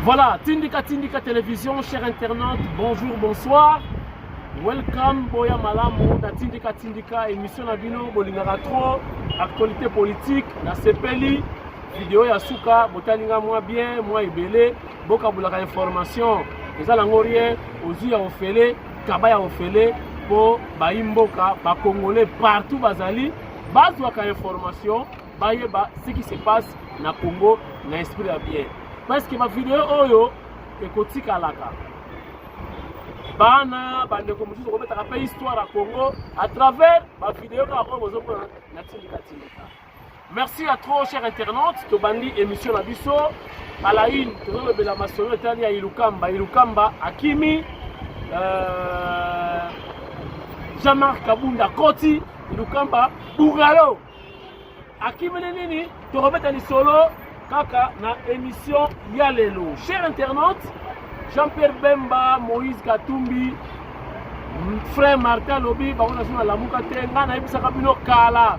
Voilà, Tindika Télévision, chers internautes, bonjour, bonsoir. Welcome, Boya Malamu, na Tindika, émission Nabino, Bolingara trop, actualité politique, na Sepeli, vidéo ya Souka, Botalinga moi bien, moi ibele, Boka Boulaka information, les Alangorien, Ozu ya Ofele, Kaba ya Ofele, pour Baimboka, ba Congolais partout, Bazali, Bazouaka information, Bayeba, ce qui se passe na Congo, na esprit à bien. Parce que ma vidéo oyo ekotika laka bana bande ko mususu ko metaka pe histoire à Congo à travers ma vidéo ka ko bozo na Tindika. Merci à trop chers internautes to bandi émission na biso à la une to le bela masono tali ya Ilukamba Akimi Jean-Marc Kabunda Koti Ilukamba Bugalo Akimi nini to remettre ni solo Kaka na émission Yalelo. Chers internautes, Jean-Pierre Bemba, Moïse Katumbi, frère Martin Lobi, on a joué à la Mouka Tenga, na ebisa kabino kala,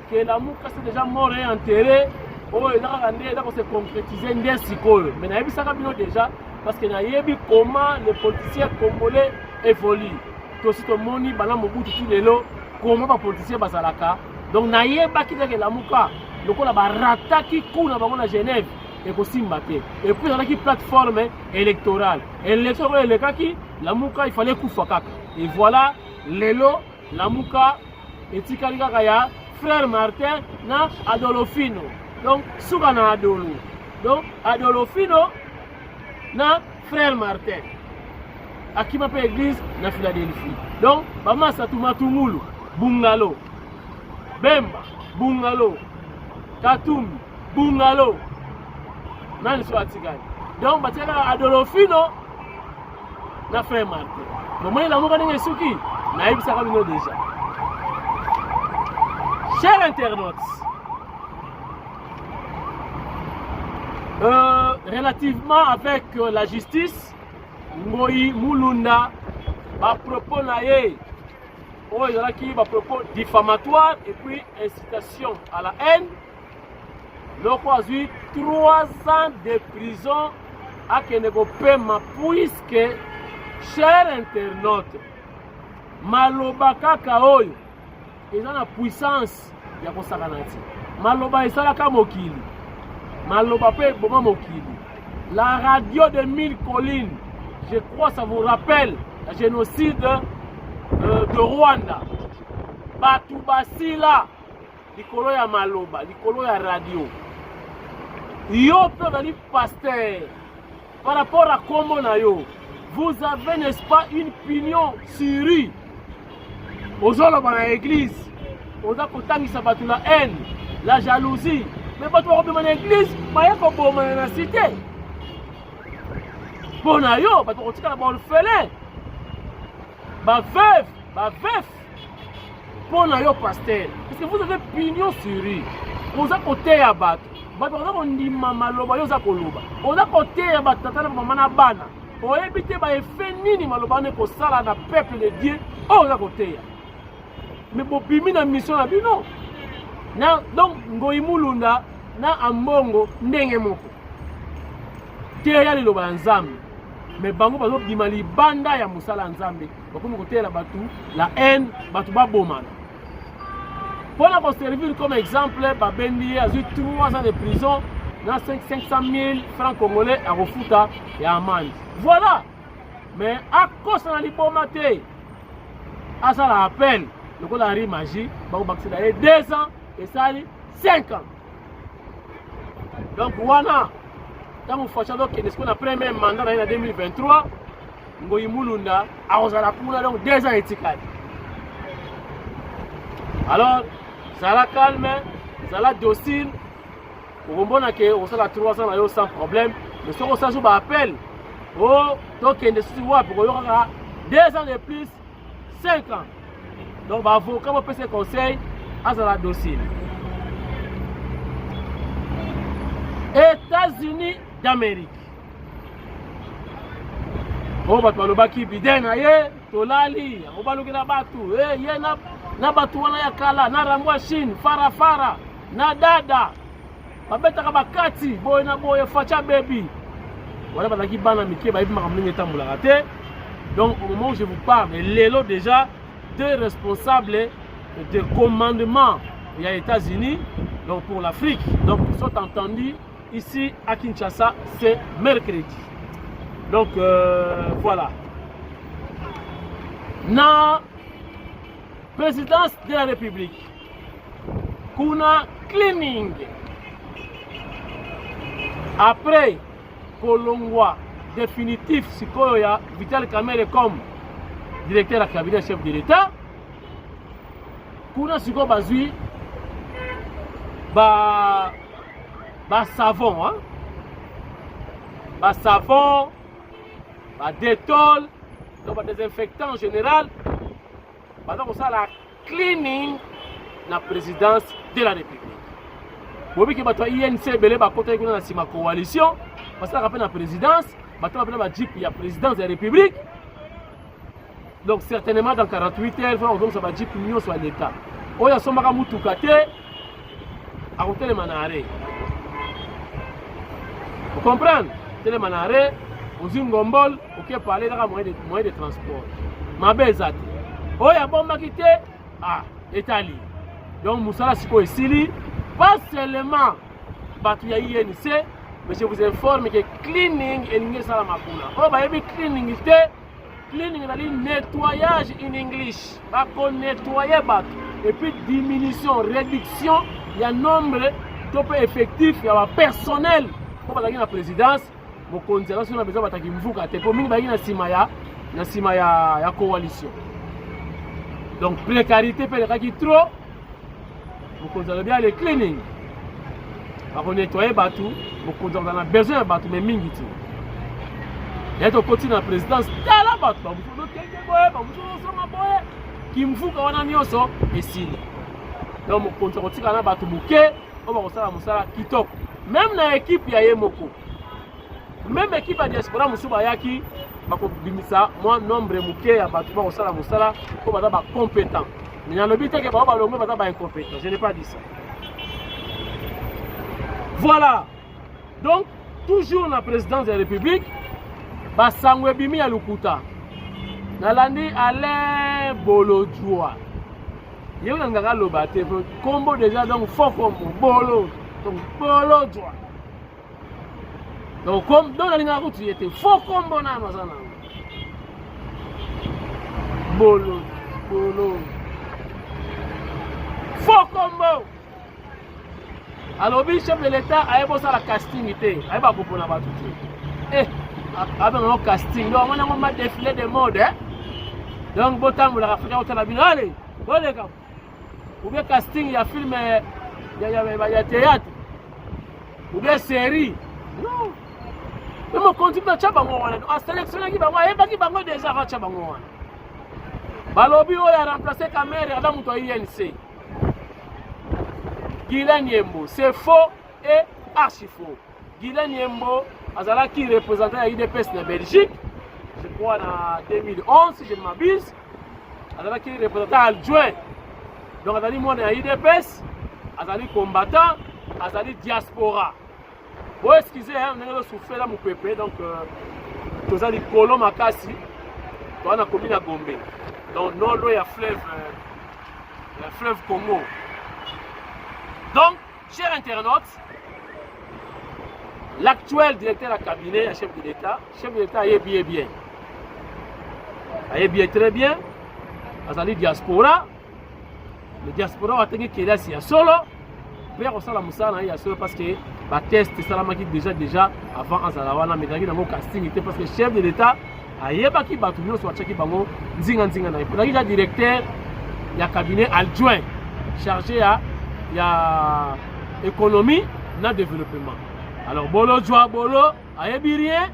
que la Mouka c'est déjà mort et enterré. Oh, il a se concrétiser ndesiko. Mais na ebisa kabino déjà parce que na yebi comment les politiciens congolais évoluent. Que si tout moni bana mobutu tout lelo, comment les politiciens basalaka. Donc na yeba ki que la Mouka donc on a rataki kuna bango na Genève et Kosimbate et puis on a qui plateforme électorale et l'élection elekaki la Mouka il fallait kufa kaka et voilà lelo la Mouka etikali kaka ya frère Martin na Adolofino donc suka na Adolo donc Adolofino na frère Martin akima pe église na Philadelphie donc bama Satumatungulu Bungalo Bemba Bungalo Katumbi, Bungalo, Nani Swatigani. Donc, Batika Adolofino, na frère Martin. Mais moi, il a montré Souki, naïf Sakamino déjà. Chers internautes, relativement avec la justice, Ngoyi Mulunda, à propos naïe, il y a qui va propos diffamatoire et puis incitation à la haine. Donc, on a eu 3 ans de prison à Kenegopema puisque, chers internautes, Maloba Kakaoyo, ils ont la puissance de Kosakanati. Maloba est la Kamokili. Maloba peut Boma Mokili. La radio de 1000 collines, je crois ça vous rappelle le génocide de Rwanda. Batubasila, Likolo ya Maloba, Likolo ya radio. Yo peut venir pasteur par rapport à comment yo vous avez n'est-ce pas une opinion sur lui aujourd'hui dans l'église on a contact ça battu la haine la jalousie mais pas toi dans l'église pas yako bon dans la cité bon yo pas toi tika ba orphelin ba veuf bon yo pasteur parce que vous avez opinion sur lui vous a côté à battre on dit maloba yoza koloba on a côté ya batata na mama na bana o ebité ba effet nini maloba ne ko sala na peuple de Dieu on a côté ya mais bo bimi na mission na bino na donc Ngoyi Mulunda na ambongo ndenge moko te ya liloba nzambe mais bango bazo bima libanda ya musala nzambe bakomi côté la batu la haine batu ba bomana. Pour la servir comme exemple, Babendi a eu 3 ans de prison, dans 500 000 francs congolais à Refuta et à Amande. Voilà. Mais à cause de la liberté, à ça l'appel, le coup d'arrêt magie, il va y 2 ans et ça 5 ans. Donc voilà. Quand vous faites ce qu'on a pris même mandat en 2023, Ngoyi Mulunda a donc 2 ans et tikali. Alors, ça la calme, ça la docile. Au bon que on sera 3 ans sans problème. Mais si on s'en joue appel, oh, donc il y a des pour 2 ans de plus, 5 ans. Donc, bravo, comme on peut se conseiller, à la docile. États-Unis d'Amérique. Oh, bah, tu vas bidena, tolali, on va le batu, na batu wana ya kala, na rambwa Chine, farafara, na dada, babeta kabakati, boy na boy, facha baby. Voilà, qui bana miki, ba ibima kamlinga tamboulagate. Donc au moment où je vous parle, l'élo déjà deux responsables de commandement il y a États-Unis, donc pour l'Afrique, donc ils sont entendus ici à Kinshasa, c'est mercredi. Donc voilà. Na présidence de la République, kuna cleaning après Kolongwa définitif sikoyo ya Vital Kamerhe comme directeur à cabinet chef de l'État, kuna sikoyo bazui ba savon, hein? Ba savon, ba détol, donc ba désinfectant en général, donc ça la cleaning la présidence de la République. Vous voyez que votre INC belé ba côté kuna na sima coalition, parce que rappelle la présidence, bato appelle ba jeep ya présidence de la République. Donc certainement dans 48 heures, il faut ça va jeep union soit l'État. Oya somaka mutukate à côté de Manaré. Vous comprenez? Le Manaré, aux Ngombol, ok, parler dans moyen de transport. Ma belle zate. Oh, il y a bon maquité. Ah, Italie. Donc, Moussala Siko et Sili, pas seulement Batouya INC, mais je vous informe que cleaning et l'ingé salamakuna. Oh, bah, il y a cleaning, cleaning, c'est-à-dire nettoyage in English. Bah, qu'on nettoyer bateau. Et puis, diminution, réduction, il y a nombre de effectifs, il y a personnel. Pour la présidence, mon conservation a besoin d'attaquer Mvuka. Pour nous, il y a une coalition. Donc, précarité, pour les trop, vous conservez bien les cleaning. Pour nettoyer bateau, vous conservez besoin de bateau, mais mingiti. Il y a un côté de la présidence, il y a la bateau. Qui Mvuka, on a mis ça, et si. Donc, vous conservez la bateau bouquet, on va faire la kitoko. Même dans l'équipe, il y a Yemoko. Même l'équipe à diaspora, Moussouba Yaki, moi, nombre de mouké, à Batouba, au Sala Moussala, pour être compétent. Mais dans le but, il y a incompétent. Je n'ai pas dit ça. Voilà. Donc, toujours la présidence de la République, Bassangwe Bimi à Lukuta. Nalandi Alain Bolodjoua. Il y a un gars qui a été combo déjà, donc fort combo, Bolo. Donc, Bolo Joie. Donc, comme dans la ligne de route, il était fort comme bon âme. Bolo, Bolo. Fort combo. Alors, le chef de l'État a évoqué la casting. Il a pas compris la battue. Eh, avec un casting, donc on a défilé de mode. Donc, Botam, vous l'avez fait au Talabino. Allez, bon les gars. Ou bien casting, il y a film, il y a théâtre. Ou bien série. Non. Mais mon continue à Chabango. À sélectionner qui va voir, et qui va voir déjà à Chabango. Balobi a remplacé Kamerhe à la INC. Guylaine Yembo, c'est faux et archi faux. Guylaine Yembo, Azala qui représentait l'IDPS de Belgique, je crois en 2011, si je ne m'abuse. Azala qui représentait adjoint. Donc Azali moi dans l'IDPS, Azali combattant, Azali diaspora. Bon, excusez, on a souffert là mon pépé, donc tous les colons makasi, on a commis la Gombe. Donc non, il y a fleuve Congo. Donc, chers internautes, l'actuel directeur de cabinet, chef de l'État est bien. Il est bien très bien. Azali diaspora. Le diaspora va tenir qu'il est à solo. Père au Salam Moussala, il y a solo parce que le test Salamaki déjà avant Azalawana, mais dans le casting, parce que le chef de l'État a yeba qui battu soit chaki bango nzinga. Il y a directeur, il y a cabinet adjoint chargé à économie et développement. Alors Bolo Joa Bolo, a yebi rien,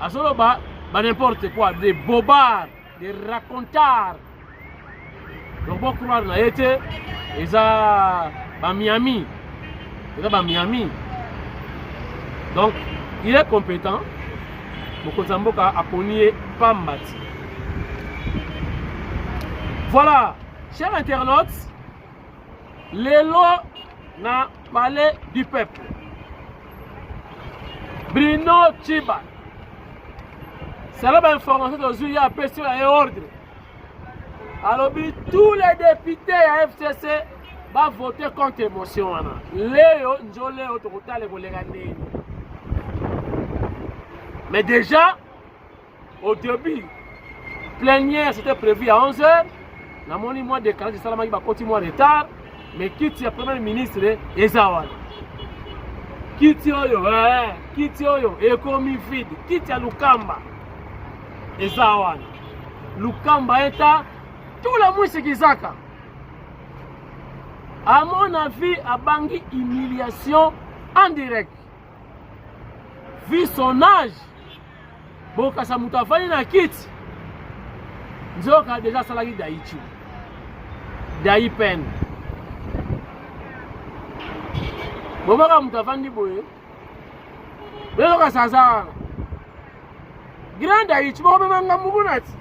a solo ba n'importe quoi, des bobards, des racontards. Donc bon croire na été, ils a Miami. Donc, il est compétent. Mokozamboka a connu Pambati. Voilà, chers internautes, les lois n'a parlé du peuple. Bruno Chiba. C'est là l'information d'aujourd'hui a appelé sur un ordre. Alors, tous les députés à FCC vont voter contre l'émotion. Léo, Njolé, Autoroute, les collègues. Mais déjà, au début, plénière c'était prévu à 11h. Dans mon mois de décalage, ça va continuer en retard. Mais qui est le premier ministre Ezawan? Qui est économie vide? Qui est Lukamba? Ezawan. Lukamba est tout le monde c'est Kizaka. À mon avis, a bangi humiliation en direct. Vu son âge, Boka Samutafani na kit. Nzoka déjà salari d'Haïti. D'Haïpen. Boka Mutafani boye. Beloka Sazara. Grand Haïti, Boka Mangambu Bunati.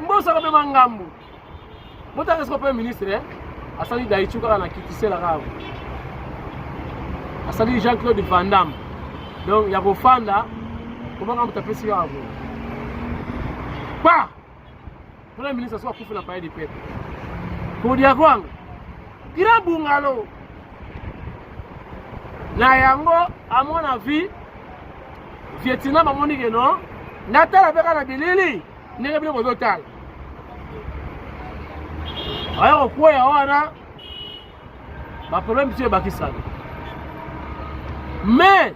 Mbosa Boka Mangambu. Mota est premier ministre, Asali d'Haïti, Boka na kit, c'est la rave. Asali Jean-Claude Van Damme. Donc, il y a vos fans là. Comment on peut taper sur vous? Pas! Le Premier ministre soit pour faire la paille de peuple. Pour dire quoi? Grand bungalow. Nayango, à mon avis, Vietnam, à mon avis, non? Natal avec un bilili. N'est pas total. Alors, quoi, il y a un problème, c'est Bakistan. Mais,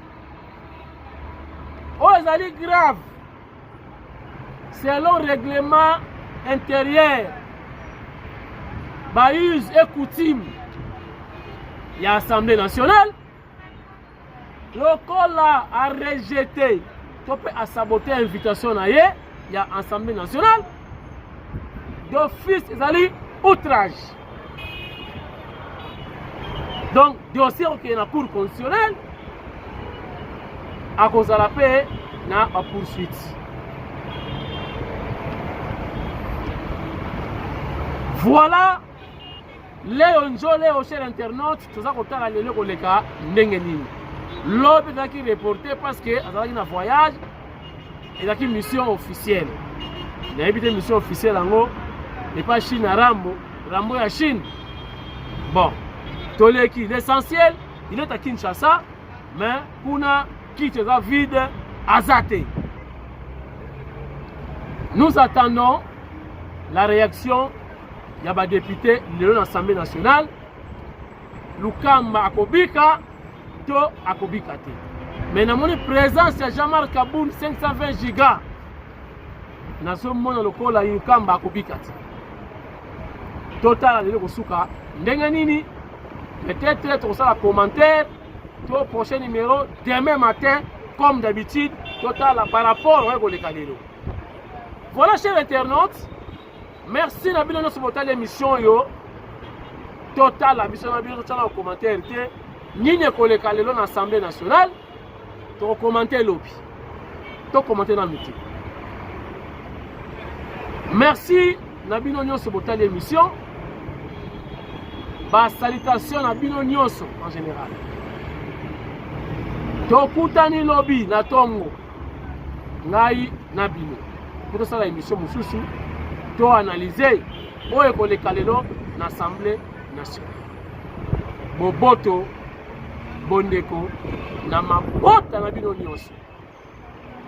oh, c'est grave. Selon le règlement intérieur, Baïs et coutume, il y a l'Assemblée nationale. Le col a rejeté, tu peux saboter l'invitation, il y a l'Assemblée nationale. D'office, il y a outrage. Donc, dossier qui est dans la Cour constitutionnelle, à cause de la paix, il y a une poursuite. Voilà les Njolé au cher internaute, tout ça qu'on a les cas Nengenini. L'autre est reporté parce que a un voyage et une mission officielle. Il y a une mission officielle en haut, et pas Chine à Rambo, Rambo à Chine. Bon, l'essentiel, il est à Kinshasa, mais pour qui sera vide à Zate. Nous attendons la réaction. Il y a des députés de l'Assemblée nationale. Lukamba Akobika, to Akobika. Mais dans mon présence, il y a Jean-Marc Kaboun 520 gigas. Dans ce moment, le col a Lukamba Akobika. Total, il y a Kosuka. Ndenganini, peut-être on sera commentaire. Au prochain numéro, demain matin, comme d'habitude, total par rapport au Calero. Voilà, chers internautes. Merci Nabino sur l'émission. Total, la mission Nabino dans le commentaire. Ni ne collègue à l'Assemblée nationale. Tu commenter l'OPI. Tu commenter dans le métier. Merci Nabino sur l'émission. Salutation Nabino en général. Tokutani lobby na tongo ngai na bino pour ça la émission mususu to analyser oye ko le kalelo na assemblée nationale boboto bondeko na mabota na bino nyonso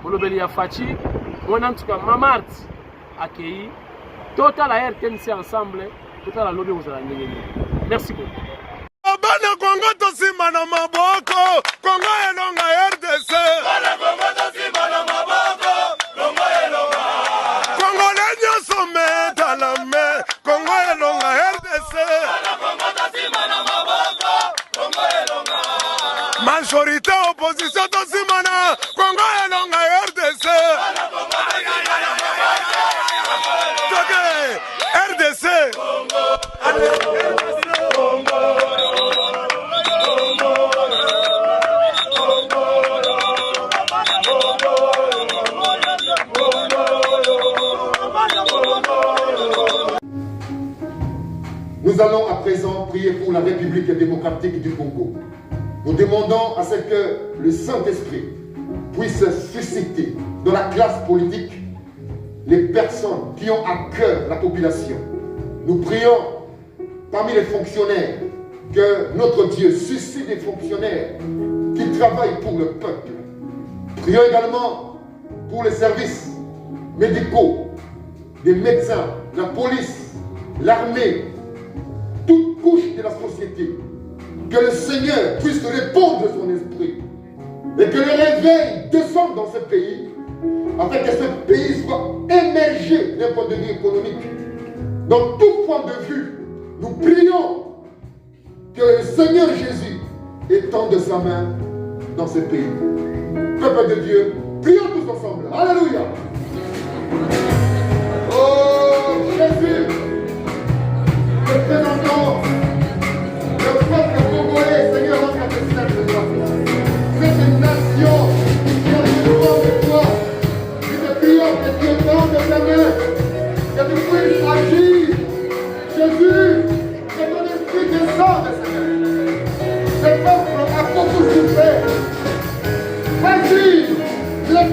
molobeli ya fachi mona ntuka mamart akei total la RTNC ensemble total la lobby aux alangeni. Merci beaucoup. Bana Kongo tosima na maboko, Kongo elonga RDC. Bana Kongo tosima na maboko, Kongo elonga. Kongo lenyo someta la me, Kongo elonga RDC. Bana Kongo tosima na maboko, Kongo elonga. Majorité opposition tosima na Kongo elonga RDC. Bana Kongo tosima na maboko, RDC. Nous allons à présent prier pour la République démocratique du Congo. Nous demandons à ce que le Saint-Esprit puisse susciter dans la classe politique les personnes qui ont à cœur la population. Nous prions parmi les fonctionnaires que notre Dieu suscite des fonctionnaires qui travaillent pour le peuple. Prions également pour les services médicaux, des médecins, la police, l'armée, toute couche de la société. Que le Seigneur puisse répondre de son esprit et que le réveil descende dans ce pays afin que ce pays soit émergé d'un point de vue économique. Dans tout point de vue, nous prions que le Seigneur Jésus étende sa main dans ce pays. Peuple de Dieu, prions tous ensemble. Alléluia. Oh Jésus, nous présentons le peuple congolais, Seigneur, en ta de toi. Cette nation qui a besoin de toi. Nous te prions que tu étendes ta main, que tu puisses agir. Jésus, que ton esprit descende, Seigneur. Ce peuple a beaucoup souffert. Vas-y, les